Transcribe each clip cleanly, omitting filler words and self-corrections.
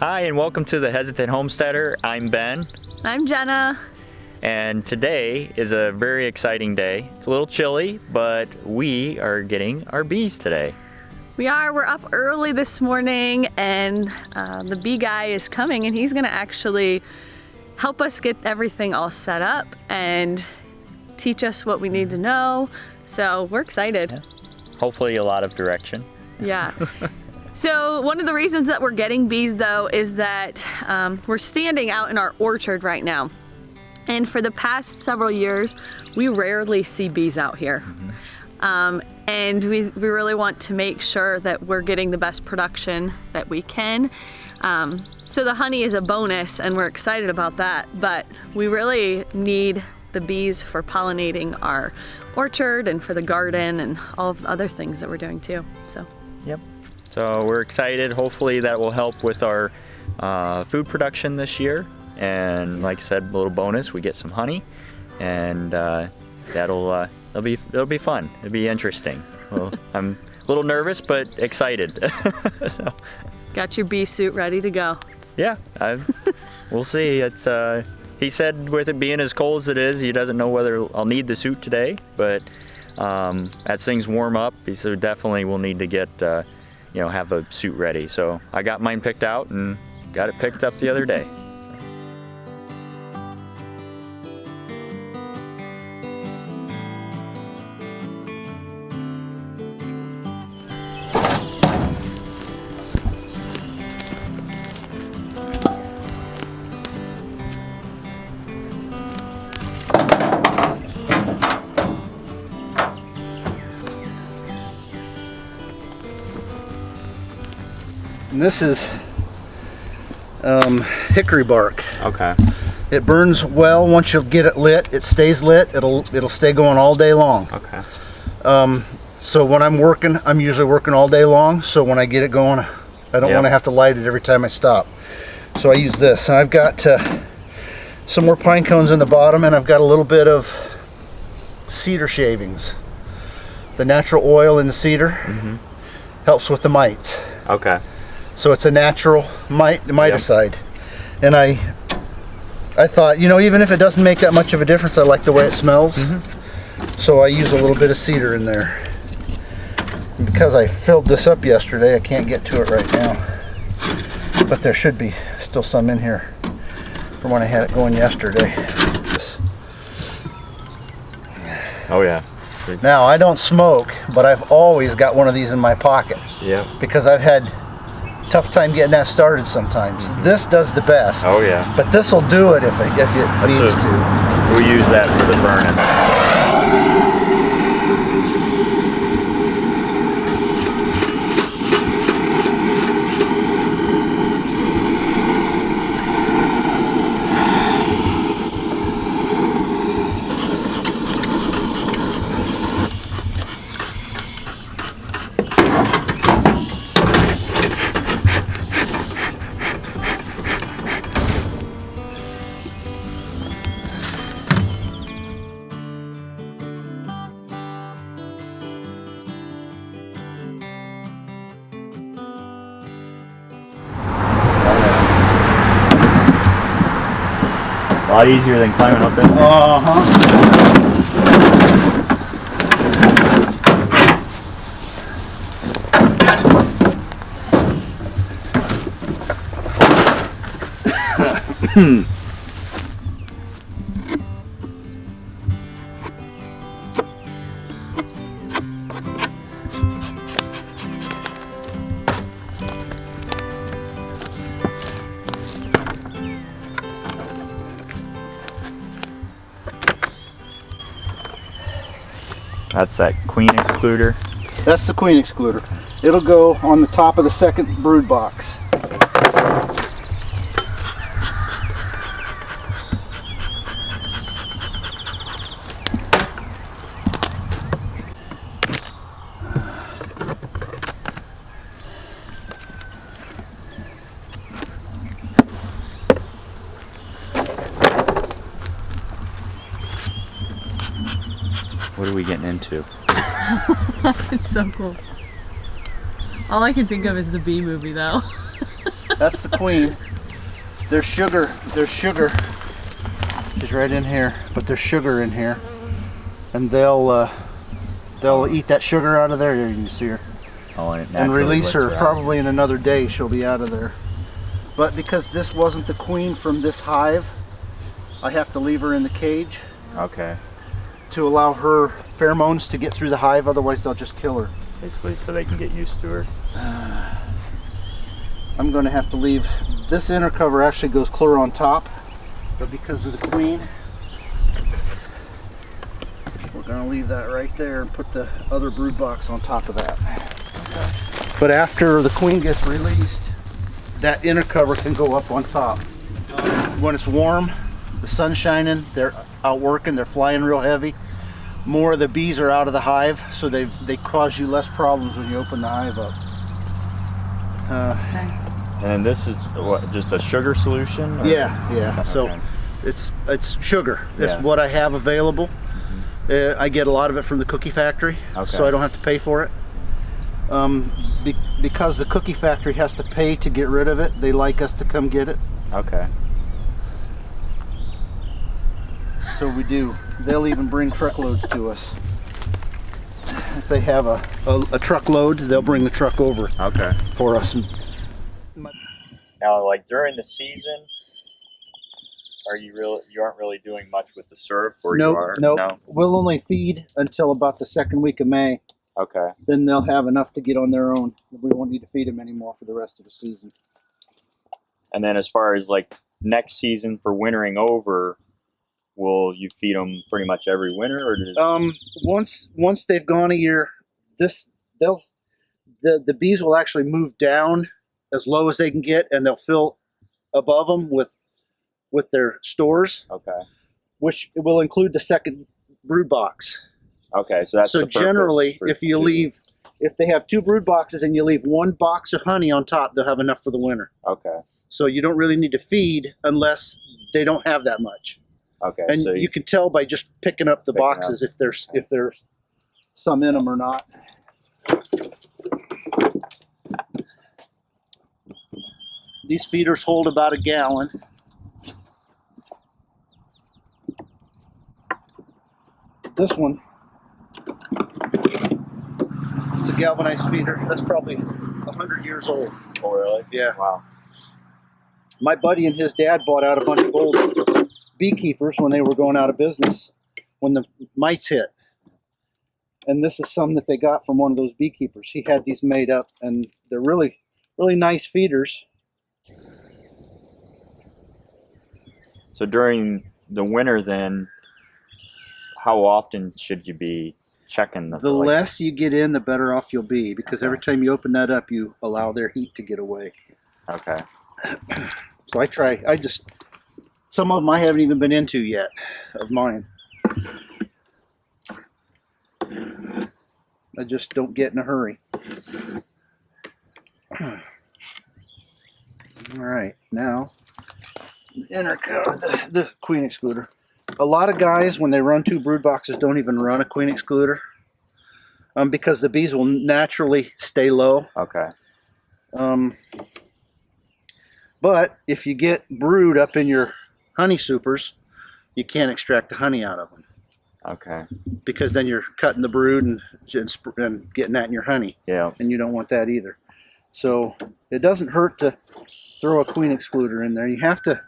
Hi, and welcome to the Hesitant Homesteader. I'm Ben. I'm Jenna. And today is a very exciting day. It's a little chilly, but we are getting our bees today. We're up early this morning, and the bee guy is coming, and he's gonna actually help us get everything all set up and teach us what we need to know. So we're excited. Yeah. Hopefully a lot of direction. Yeah. So one of the reasons that we're getting bees though is that we're standing out in our orchard right now. And for the past several years, we rarely see bees out here. And we really want to make sure that we're getting the best production that we can. So the honey is a bonus, and we're excited about that, but we really need the bees for pollinating our orchard and for the garden and all of the other things that we're doing too. So. Yep. So we're excited. Hopefully that will help with our food production this year. And like I said, a little bonus, we get some honey, and it'll be fun. It'll be interesting. Well, I'm a little nervous, but excited. So. Got your bee suit ready to go. Yeah, we'll see. It's he said with it being as cold as it is, he doesn't know whether I'll need the suit today, but as things warm up, he said definitely we'll need to get have a suit ready. So I got mine picked out and got it picked up the other day. And this is hickory bark. Okay. It burns well once you get it lit. It stays lit. It'll stay going all day long. Okay. So when I'm working, I'm usually working all day long. So when I get it going, I don't want to have to light it every time I stop. So I use this. And I've got some more pine cones in the bottom, and I've got a little bit of cedar shavings. The natural oil in the cedar helps with the mites. Okay. So it's a natural miticide. And I thought, even if it doesn't make that much of a difference, I like the way it smells. So I use a little bit of cedar in there. And because I filled this up yesterday, I can't get to it right now. But there should be still some in here from when I had it going yesterday. Oh yeah. Now I don't smoke, but I've always got one of these in my pocket. Yeah. Because I've had tough time getting that started sometimes. This does the best. Oh yeah. But this will do it if it needs to. We use that for the furnace. A lot easier than climbing up in there. That's that queen excluder. That's the queen excluder. It'll go on the top of the second brood box. What are we getting into? It's so cool. All I can think of is the Bee movie though. That's the queen. There's sugar. There's sugar. She's right in here, but there's sugar in here, and they'll eat that sugar out of there. Here you can see her. Oh, and, it And naturally release lets her out. probably in another day. She'll be out of there. But because this wasn't the queen from this hive, I have to leave her in the cage Okay. to allow her pheromones to get through the hive. Otherwise, they'll just kill her. Basically, so they can get used to her. I'm going to have to leave. This inner cover actually goes clear on top, but because of the queen, we're going to leave that right there and put the other brood box on top of that. Okay. But after the queen gets released, that inner cover can go up on top. When it's warm, the sun's shining, they're out working, they're flying real heavy. More of the bees are out of the hive, so they cause you less problems when you open the hive up. And this is what, just a sugar solution? Or? Yeah. Okay. So it's sugar. It's Yeah. what I have available. I get a lot of it from the cookie factory, Okay. so I don't have to pay for it. Because the cookie factory has to pay to get rid of it, they like us to come get it. Okay. So we do. They'll even bring truckloads to us. If they have a truckload, they'll bring the truck over Okay. for us. Now, like during the season, you aren't really doing much with the syrup, or you are? Nope. No. We'll only feed until about the second week of May. Okay. Then they'll have enough to get on their own. We won't need to feed them anymore for the rest of the season. And then as far as like next season for wintering over, will you feed them pretty much every winter, or does... Once they've gone a year, the bees will actually move down as low as they can get, and they'll fill above them with their stores, Okay. which will include the second brood box. Okay, so that's So the purpose generally, for if they have 2 brood boxes and you leave 1 box of honey on top, they'll have enough for the winter. Okay. So you don't really need to feed unless they don't have that much. Okay. And so you can tell by just picking up the Picking boxes if there's some in them or not. These feeders hold about a gallon. This one, it's a galvanized feeder. That's probably 100 years old. Oh, really? Yeah. Wow. My buddy and his dad bought out a bunch of old beekeepers when they were going out of business, when the mites hit. And this is some that they got from one of those beekeepers. He had these made up, and they're really, really nice feeders. So during the winter, then, how often should you be checking the? The less you get in, the better off you'll be, because every time you open that up, you allow their heat to get away. Okay. So some of them I haven't even been into yet, of mine. I just don't get in a hurry. All right, now the queen excluder. A lot of guys, when they run 2 brood boxes, don't even run a queen excluder because the bees will naturally stay low. Okay. But if you get brood up in your honey supers, you can't extract the honey out of them. Okay. Because then you're cutting the brood and getting that in your honey. Yeah. And you don't want that either. So it doesn't hurt to throw a queen excluder in there. You have to.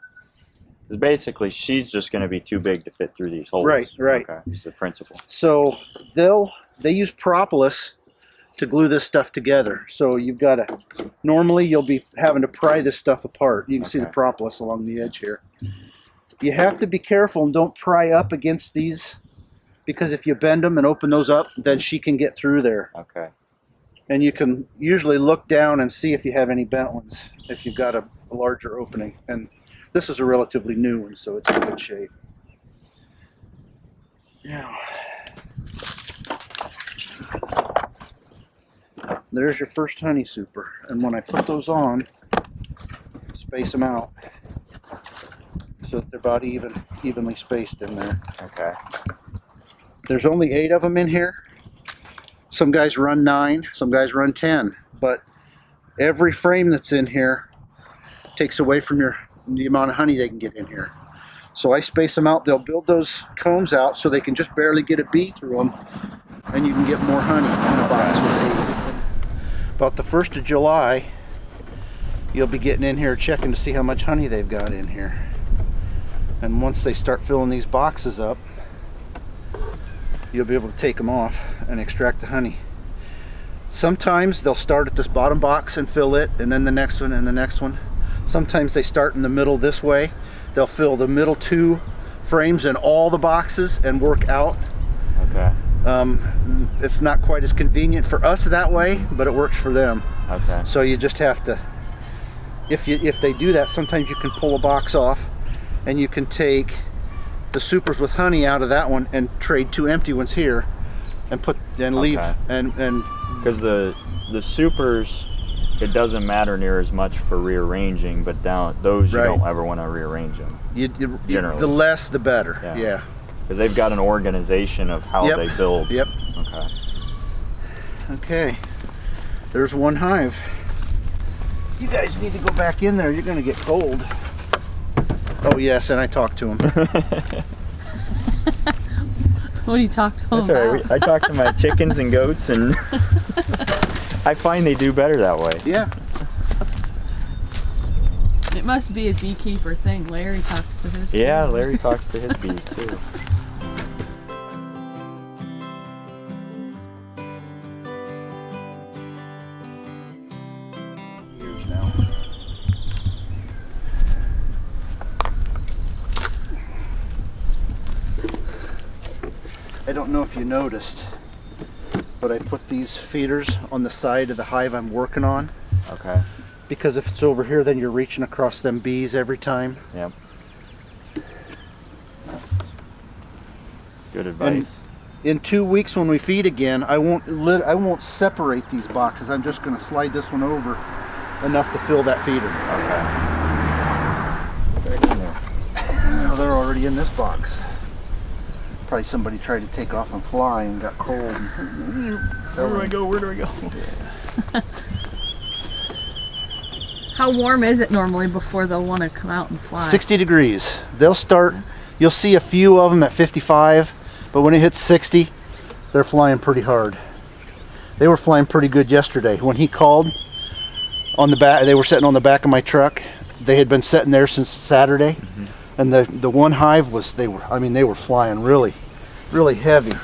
Because basically, she's just going to be too big to fit through these holes. Right. Okay. It's the principle. So they use propolis to glue this stuff together. So you've got to, normally you'll be having to pry this stuff apart. You can see the propolis along the edge here. You have to be careful and don't pry up against these, because if you bend them and open those up, then she can get through there. Okay. And you can usually look down and see if you have any bent ones, if you've got a larger opening. And this is a relatively new one, so it's in good shape. Now, there's your first honey super. And when I put those on, space them out so that they're about evenly spaced in there. Okay. There's only 8 of them in here. Some guys run 9, some guys run 10, but every frame that's in here takes away from the amount of honey they can get in here. So I space them out. They'll build those combs out so they can just barely get a bee through them, and you can get more honey in a box with 8. About the 1st of July, you'll be getting in here checking to see how much honey they've got in here. And once they start filling these boxes up, you'll be able to take them off and extract the honey. Sometimes they'll start at this bottom box and fill it, and then the next one and the next one. Sometimes they start in the middle this way. They'll fill the middle 2 frames in all the boxes and work out. Okay. It's not quite as convenient for us that way, but it works for them. Okay. So you just have to, if they do that, sometimes you can pull a box off and you can take the supers with honey out of that one and trade 2 empty ones here and leave. Okay. and Because the supers, it doesn't matter near as much for rearranging, but those you Right. don't ever want to rearrange them. the less the better. Yeah. Because they've got an organization of how Yep. they build. Yep. Okay. Okay. There's one hive. You guys need to go back in there. You're going to get cold. Oh yes, and I talked to him. What do you talk to him That's all about? right. I talk to my chickens and goats, and I find they do better that way. Yeah. It must be a beekeeper thing. Larry talks to his. Yeah, Larry talks to his bees too. Years now. I don't know if you noticed, but I put these feeders on the side of the hive I'm working on, Okay. because if it's over here, then you're reaching across them bees every time. Yep. Good advice. In 2 weeks when we feed again, I won't separate these boxes. I'm just going to slide this one over enough to fill that feeder. Okay. Right in there. Now they're already in this box. Probably somebody tried to take off and fly and got cold. Where do I go? Where do I go? How warm is it normally before they'll want to come out and fly? 60 degrees. They'll start, you'll see a few of them at 55, but when it hits 60, they're flying pretty hard. They were flying pretty good yesterday. When he called on the back, they were sitting on the back of my truck. They had been sitting there since Saturday. Mm-hmm. And the one hive was, they were flying really, really heavy.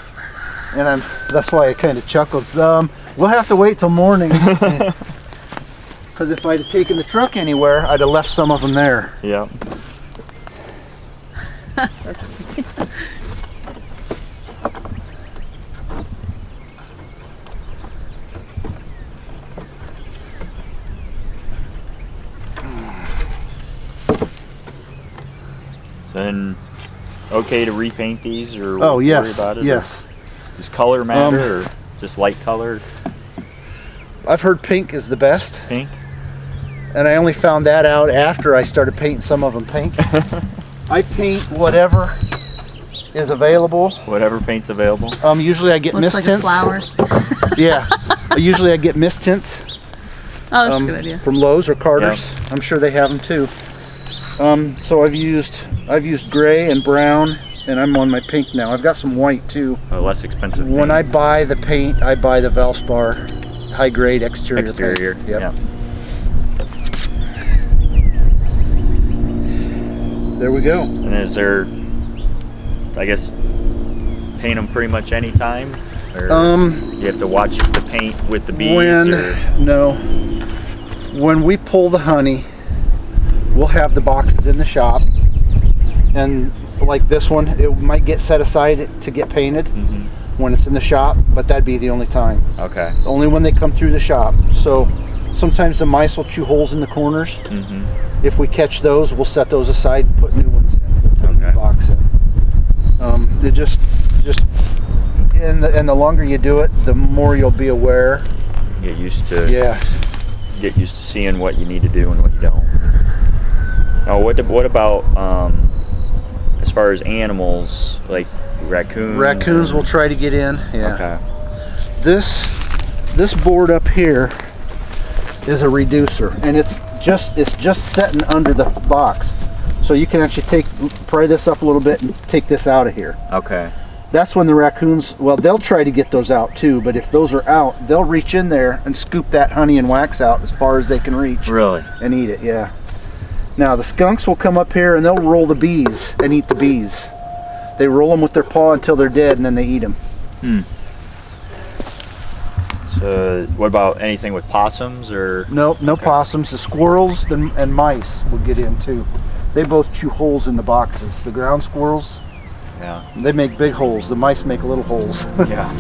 And that's why I kind of chuckled. We'll have to wait till morning. Because if I'd have taken the truck anywhere, I'd have left some of them there. Yep. Then okay to repaint these, or Oh worry yes, about it? yes. Does color matter, or just light color? I've heard pink is the best, Pink? and I only found that out after I started painting some of them pink. I paint whatever is available. Whatever paint's available. Usually I get Looks mist like tints. a flower. Yeah. Usually I get mist tints. Oh, that's a good idea. From Lowe's or Carter's. Yeah. I'm sure they have them too. So I've used gray and brown, and I'm on my pink now. I've got some white too. A less expensive When paint. I buy the paint, I buy the Valspar high grade exterior Exterior. paint. Yep. Yeah. There we go. And is there, I guess, paint them pretty much any time? Or you have to watch the paint with the bees? When we pull the honey, we'll have the boxes in the shop, and like this one, it might get set aside to get painted when it's in the shop, but that'd be the only time. Okay. Only when they come through the shop. So sometimes the mice will chew holes in the corners. If we catch those, we'll set those aside and put new ones in. We'll put a new box in. They just and the longer you do it, the more you'll be aware. Get used to. Yeah. Get used to seeing what you need to do and what you don't. Now, what about as far as animals, like raccoons? Raccoons will try to get in. Yeah. Okay. This board up here is a reducer, and it's just setting under the box. So you can actually pry this up a little bit and take this out of here. Okay. That's when the raccoons, well, they'll try to get those out too, but if those are out, they'll reach in there and scoop that honey and wax out as far as they can reach. Really? And eat it, yeah. Now the skunks will come up here and they'll roll the bees and eat the bees. They roll them with their paw until they're dead and then they eat them. So what about anything with possums or? No possums. The squirrels and mice will get in too. They both chew holes in the boxes. The ground squirrels, yeah, they make big holes. The mice make little holes. Yeah.